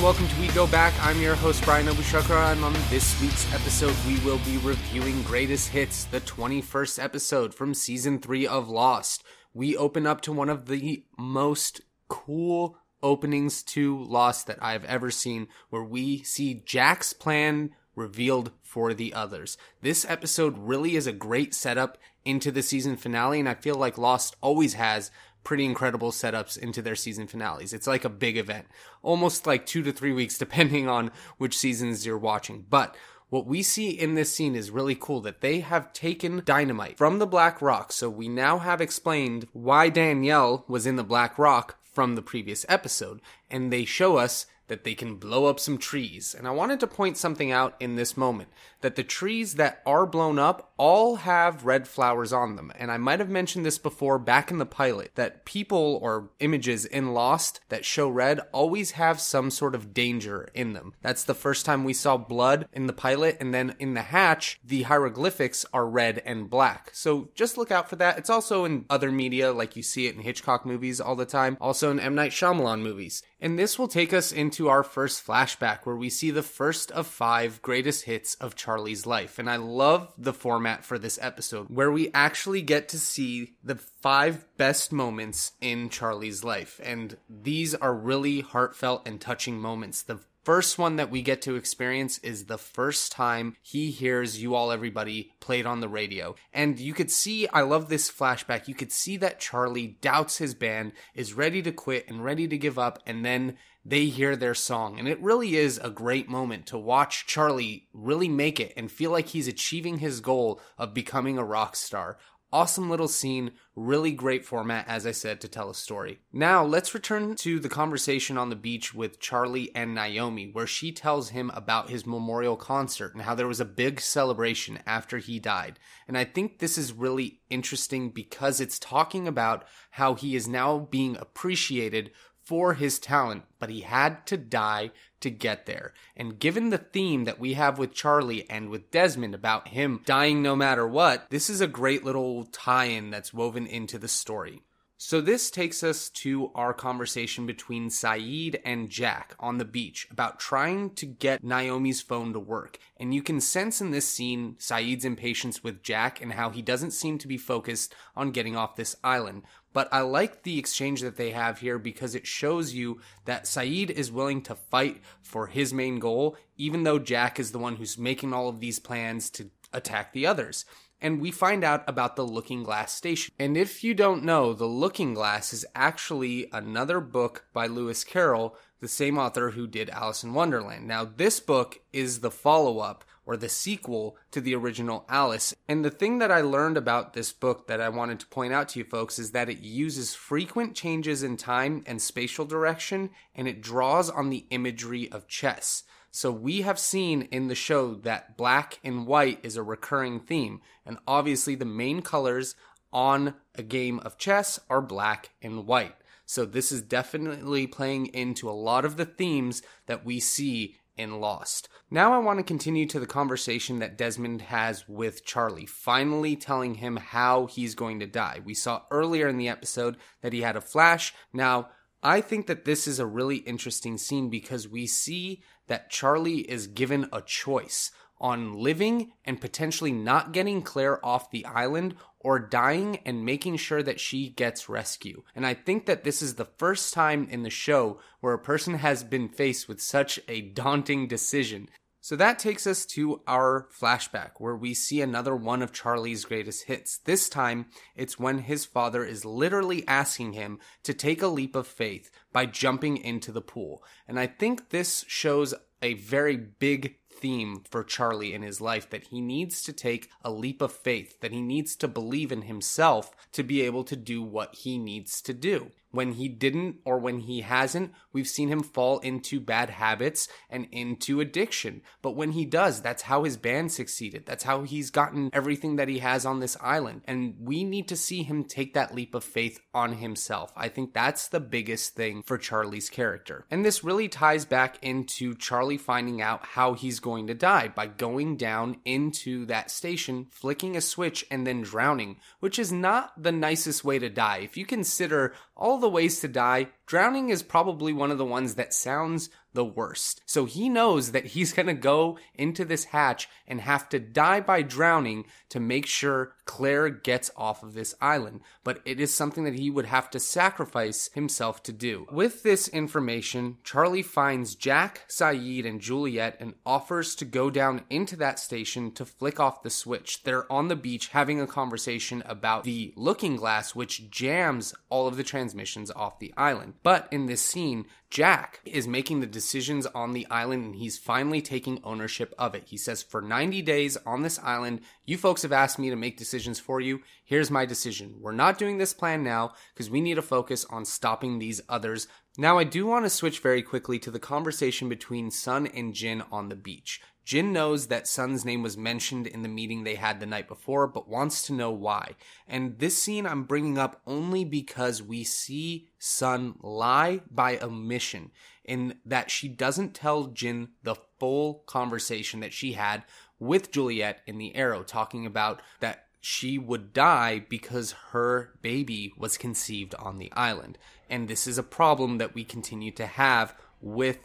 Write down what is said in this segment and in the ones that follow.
welcome to We Go Back. I'm your host, Bryan Abou Chacra, and on this week's episode, we will be reviewing Greatest Hits, the 21st episode from Season 3 of Lost. We open up to one of the most cool openings to Lost that I've ever seen, where we see Jack's plan revealed for the others. This episode really is a great setup into the season finale, and I feel like Lost always has pretty incredible setups into their season finales. It's like a big event, almost like 2 to 3 weeks depending on which seasons you're watching. But what we see in this scene is really cool, that they have taken dynamite from the Black Rock. So we now have explained why Danielle was in the Black Rock from the previous episode, and they show us that they can blow up some trees. And I wanted to point something out in this moment, that the trees that are blown up all have red flowers on them. And I might have mentioned this before back in the pilot, that people or images in Lost that show red always have some sort of danger in them. That's the first time we saw blood in the pilot, and then in the hatch, the hieroglyphics are red and black. So just look out for that. It's also in other media, like you see it in Hitchcock movies all the time, also in M. Night Shyamalan movies. And this will take us into our first flashback, where we see the first of 5 greatest hits of Charlie's life. And I love the format for this episode, where we actually get to see the 5 best moments in Charlie's life. And these are really heartfelt and touching moments. The first one that we get to experience is the first time he hears You All Everybody played on the radio. And you could see, I love this flashback, you could see that Charlie doubts his band, is ready to quit and ready to give up, and then they hear their song. And it really is a great moment to watch Charlie really make it and feel like he's achieving his goal of becoming a rock star. Awesome little scene, really great format, as I said, to tell a story. Now, let's return to the conversation on the beach with Charlie and Naomi, where she tells him about his memorial concert and how there was a big celebration after he died. And I think this is really interesting because it's talking about how he is now being appreciated for his talent, but he had to die to get there. And given the theme that we have with Charlie and with Desmond about him dying no matter what, this is a great little tie-in that's woven into the story. So this takes us to our conversation between Sayid and Jack on the beach about trying to get Naomi's phone to work. And you can sense in this scene Sayid's impatience with Jack and how he doesn't seem to be focused on getting off this island. But I like the exchange that they have here because it shows you that Sayid is willing to fight for his main goal, even though Jack is the one who's making all of these plans to attack the others. And we find out about the Looking Glass Station. And if you don't know, the Looking Glass is actually another book by Lewis Carroll, the same author who did Alice in Wonderland. Now, this book is the follow-up or the sequel to the original Alice. And the thing that I learned about this book that I wanted to point out to you folks is that it uses frequent changes in time and spatial direction, and it draws on the imagery of chess. So we have seen in the show that black and white is a recurring theme, and obviously the main colors on a game of chess are black and white. So this is definitely playing into a lot of the themes that we see in Lost. Now I want to continue to the conversation that Desmond has with Charlie, finally telling him how he's going to die. We saw earlier in the episode that he had a flash. Now, I think that this is a really interesting scene because we see that Charlie is given a choice on living and potentially not getting Claire off the island, or dying and making sure that she gets rescue. And I think that this is the first time in the show where a person has been faced with such a daunting decision. So that takes us to our flashback, where we see another one of Charlie's greatest hits. This time, it's when his father is literally asking him to take a leap of faith by jumping into the pool. And I think this shows a very big theme for Charlie in his life, that he needs to take a leap of faith, that he needs to believe in himself to be able to do what he needs to do. When he didn't, or when he hasn't, we've seen him fall into bad habits and into addiction. But when he does, that's how his band succeeded. That's how he's gotten everything that he has on this island. And we need to see him take that leap of faith on himself. I think that's the biggest thing for Charlie's character. And this really ties back into Charlie finding out how he's going to die by going down into that station, flicking a switch, and then drowning, which is not the nicest way to die. If you consider all the ways to die, drowning is probably one of the ones that sounds the worst. So he knows that he's going to go into this hatch and have to die by drowning to make sure Claire gets off of this island. But it is something that he would have to sacrifice himself to do. With this information, Charlie finds Jack, Sayid, and Juliet and offers to go down into that station to flick off the switch. They're on the beach having a conversation about the looking glass, which jams all of the transmissions off the island. But in this scene, Jack is making the decisions on the island and he's finally taking ownership of it. He says, for 90 days on this island, you folks have asked me to make decisions for you. Here's my decision. We're not doing this plan now because we need to focus on stopping these others. Now, I do want to switch very quickly to the conversation between Sun and Jin on the beach. Jin knows that Sun's name was mentioned in the meeting they had the night before, but wants to know why. And this scene I'm bringing up only because we see Sun lie by omission, in that she doesn't tell Jin the full conversation that she had with Juliet in the Arrow, talking about that she would die because her baby was conceived on the island. And this is a problem that we continue to have with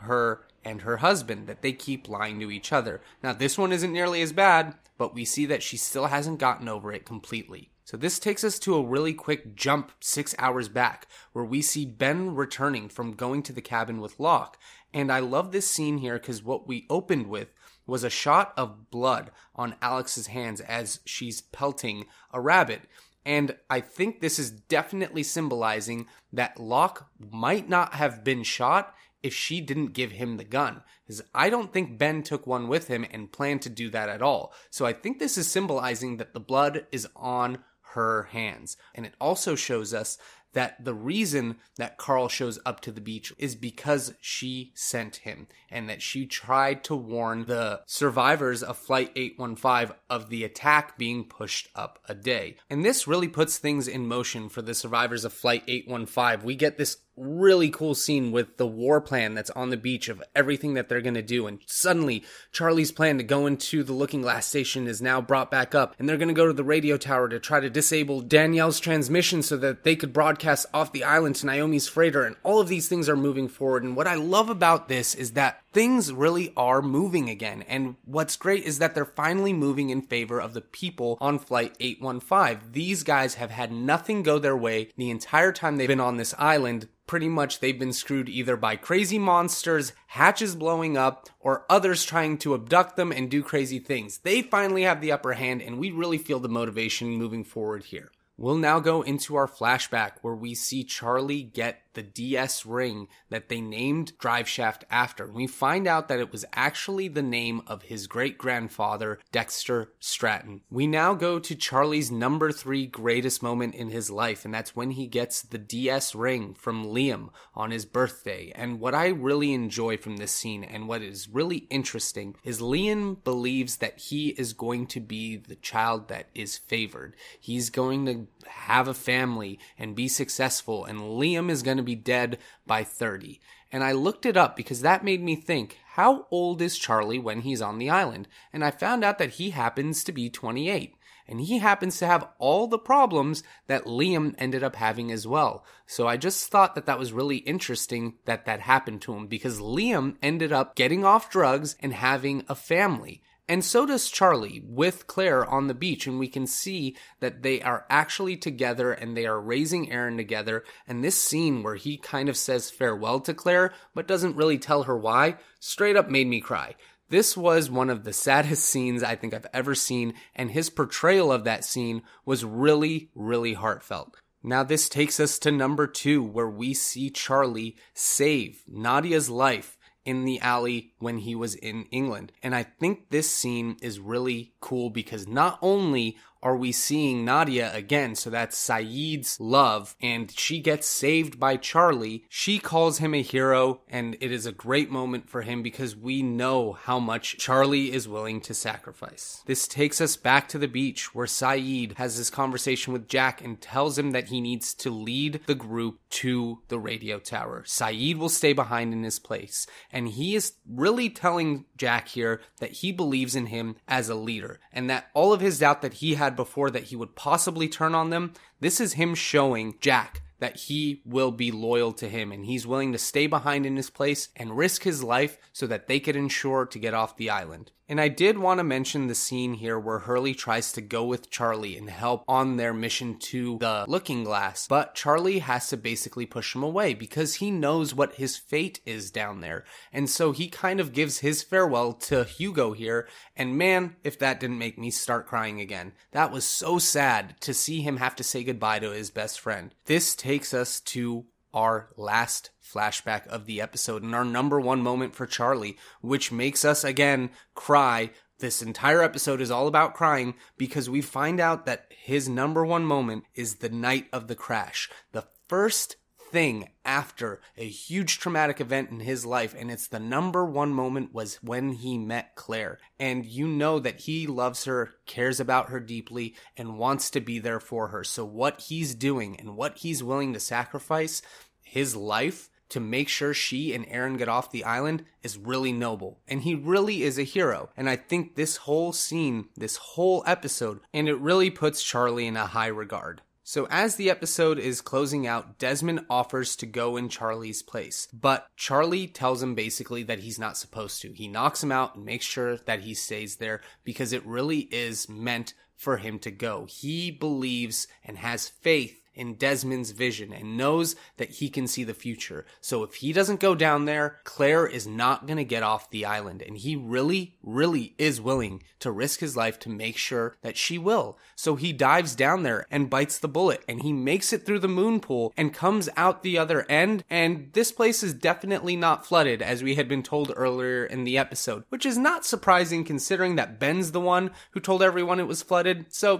her and her husband, that they keep lying to each other. Now, this one isn't nearly as bad, but we see that she still hasn't gotten over it completely. So this takes us to a really quick jump 6 hours back, where we see Ben returning from going to the cabin with Locke. And I love this scene here because what we opened with was a shot of blood on Alex's hands as she's pelting a rabbit. And I think this is definitely symbolizing that Locke might not have been shot if she didn't give him the gun. Because I don't think Ben took one with him and planned to do that at all. So I think this is symbolizing that the blood is on her hands. And it also shows us that the reason that Carl shows up to the beach is because she sent him, and that she tried to warn the survivors of Flight 815 of the attack being pushed up a day. And this really puts things in motion for the survivors of Flight 815. We get this really cool scene with the war plan that's on the beach of everything that they're going to do, and suddenly Charlie's plan to go into the looking glass station is now brought back up, and they're going to go to the radio tower to try to disable Danielle's transmission so that they could broadcast off the island to Naomi's freighter, and all of these things are moving forward. And what I love about this is that things really are moving again, and what's great is that they're finally moving in favor of the people on Flight 815. These guys have had nothing go their way the entire time they've been on this island. Pretty much they've been screwed either by crazy monsters, hatches blowing up, or others trying to abduct them and do crazy things. They finally have the upper hand, and we really feel the motivation moving forward here. We'll now go into our flashback where we see Charlie get the DS ring that they named Driveshaft after. We find out that it was actually the name of his great-grandfather, Dexter Stratton. We now go to Charlie's number 3 greatest moment in his life, and that's when he gets the DS ring from Liam on his birthday. And what I really enjoy from this scene, and what is really interesting, is Liam believes that he is going to be the child that is favored. He's going to have a family and be successful, and Liam is going to be dead by 30. And I looked it up because that made me think, how old is Charlie when he's on the island? And I found out that he happens to be 28. And he happens to have all the problems that Liam ended up having as well. So I just thought that that was really interesting that that happened to him, because Liam ended up getting off drugs and having a family. And so does Charlie with Claire on the beach, and we can see that they are actually together and they are raising Aaron together. And this scene where he kind of says farewell to Claire but doesn't really tell her why, straight up made me cry. This was one of the saddest scenes I think I've ever seen, and his portrayal of that scene was really, really heartfelt. Now this takes us to number 2, where we see Charlie save Nadia's life in the alley when he was in England. And I think this scene is really cool because not only are we seeing Nadia again, so that's Sayid's love, and she gets saved by Charlie. She calls him a hero, and it is a great moment for him because we know how much Charlie is willing to sacrifice. This takes us back to the beach where Sayid has this conversation with Jack and tells him that he needs to lead the group to the radio tower. Sayid will stay behind in his place, and he is really telling Jack here that he believes in him as a leader, and that all of his doubt that he had before that he would possibly turn on them, this is him showing Jack that he will be loyal to him and he's willing to stay behind in his place and risk his life so that they could ensure to get off the island. And I did want to mention the scene here where Hurley tries to go with Charlie and help on their mission to the Looking Glass, but Charlie has to basically push him away because he knows what his fate is down there. And so he kind of gives his farewell to Hugo here, and man, if that didn't make me start crying again. That was so sad to see him have to say goodbye to his best friend. This takes us to our last flashback of the episode and our number one moment for Charlie, which makes us again cry. This entire episode is all about crying because we find out that his number one moment is the night of the crash. The first thing after a huge traumatic event in his life, and it's the number one moment was when he met Claire. And you know that he loves her, cares about her deeply, and wants to be there for her. So what he's doing and what he's willing to sacrifice, his life, to make sure she and Aaron get off the island is really noble. And he really is a hero. And I think this whole scene, this whole episode, and it really puts Charlie in a high regard. So as the episode is closing out, Desmond offers to go in Charlie's place. But Charlie tells him basically that he's not supposed to. He knocks him out and makes sure that he stays there because it really is meant for him to go. He believes and has faith in Desmond's vision and knows that he can see the future. So if he doesn't go down there, Claire is not going to get off the island. And he really, really is willing to risk his life to make sure that she will. So he dives down there and bites the bullet and he makes it through the moon pool and comes out the other end. And this place is definitely not flooded as we had been told earlier in the episode, which is not surprising considering that Ben's the one who told everyone it was flooded. So,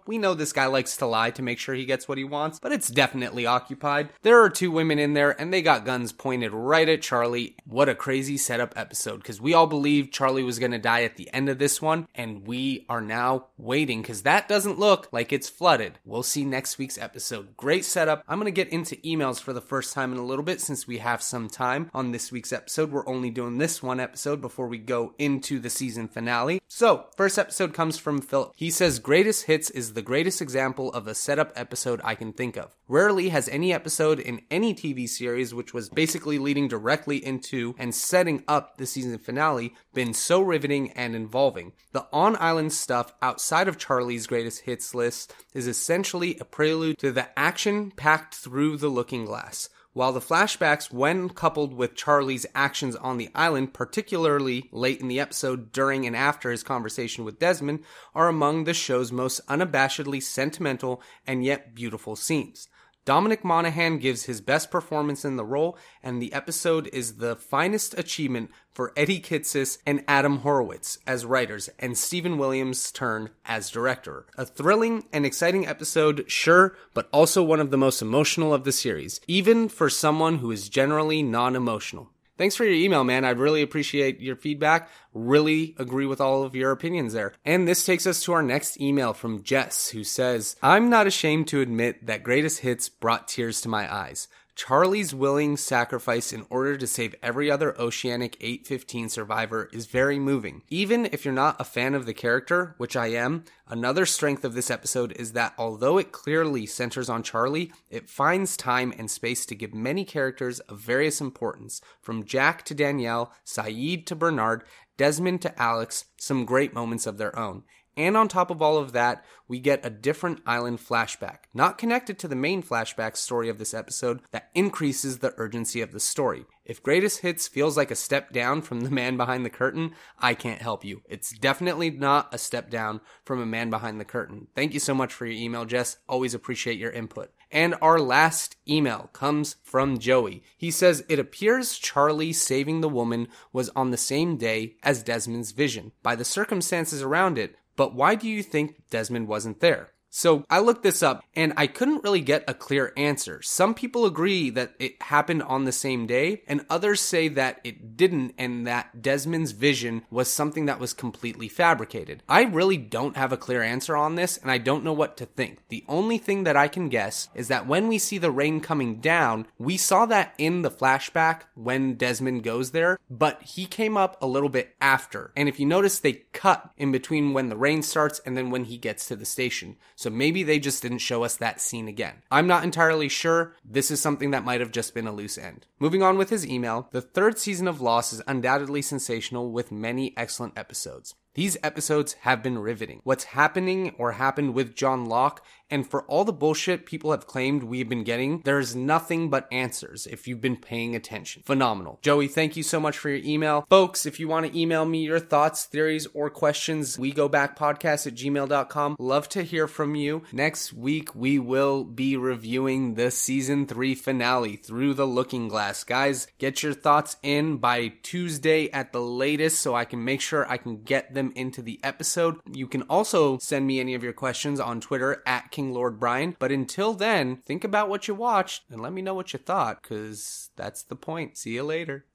we know this guy likes to lie to make sure he gets what he wants, but it's definitely occupied. There are two women in there and they got guns pointed right at Charlie. What a crazy setup episode, because we all believed Charlie was going to die at the end of this one, and we are now waiting because that doesn't look like it's flooded. We'll see next week's episode. Great setup. I'm going to get into emails for the first time in a little bit since we have some time on this week's episode. We're only doing this one episode before we go into the season finale. So, first episode comes from Philip. He says, Greatest Hits is the greatest example of a setup episode I can think of. Rarely has any episode in any TV series, which was basically leading directly into and setting up the season finale, been so riveting and involving. The on-island stuff outside of Charlie's greatest hits list is essentially a prelude to the action packed through the Looking Glass. While the flashbacks, when coupled with Charlie's actions on the island, particularly late in the episode during and after his conversation with Desmond, are among the show's most unabashedly sentimental and yet beautiful scenes. Dominic Monaghan gives his best performance in the role, and the episode is the finest achievement for Eddie Kitsis and Adam Horowitz as writers, and Stephen Williams' turn as director. A thrilling and exciting episode, sure, but also one of the most emotional of the series, even for someone who is generally non-emotional. Thanks for your email, man. I really appreciate your feedback. Really agree with all of your opinions there. And this takes us to our next email from Jess, who says, I'm not ashamed to admit that Greatest Hits brought tears to my eyes. Charlie's willing sacrifice in order to save every other Oceanic 815 survivor is very moving. Even if you're not a fan of the character, which I am, another strength of this episode is that although it clearly centers on Charlie, it finds time and space to give many characters of various importance, from Jack to Danielle, Saeed to Bernard, Desmond to Alex, some great moments of their own. And on top of all of that, we get a different island flashback, not connected to the main flashback story of this episode, that increases the urgency of the story. If Greatest Hits feels like a step down from The Man Behind the Curtain, I can't help you. It's definitely not a step down from A Man Behind the Curtain. Thank you so much for your email, Jess. Always appreciate your input. And our last email comes from Joey. He says, it appears Charlie saving the woman was on the same day as Desmond's vision, by the circumstances around it. But why do you think Desmond wasn't there? So I looked this up and I couldn't really get a clear answer. Some people agree that it happened on the same day, and others say that it didn't and that Desmond's vision was something that was completely fabricated. I really don't have a clear answer on this and I don't know what to think. The only thing that I can guess is that when we see the rain coming down, we saw that in the flashback when Desmond goes there, but he came up a little bit after. And if you notice, they cut in between when the rain starts and then when he gets to the station. So maybe they just didn't show us that scene again. I'm not entirely sure. This is something that might have just been a loose end. Moving on with his email, the third season of Lost is undoubtedly sensational with many excellent episodes. These episodes have been riveting. What's happening or happened with John Locke, and for all the bullshit people have claimed we've been getting, there's nothing but answers if you've been paying attention. Phenomenal. Joey, thank you so much for your email. Folks, if you want to email me your thoughts, theories, or questions, wegobackpodcast@gmail.com. Love to hear from you. Next week, we will be reviewing the season 3 finale, Through the Looking Glass. Guys, get your thoughts in by Tuesday at the latest so I can make sure I can get them into the episode. You can also send me any of your questions on Twitter at KingLordBryan. But until then, think about what you watched and let me know what you thought, because that's the point. See you later.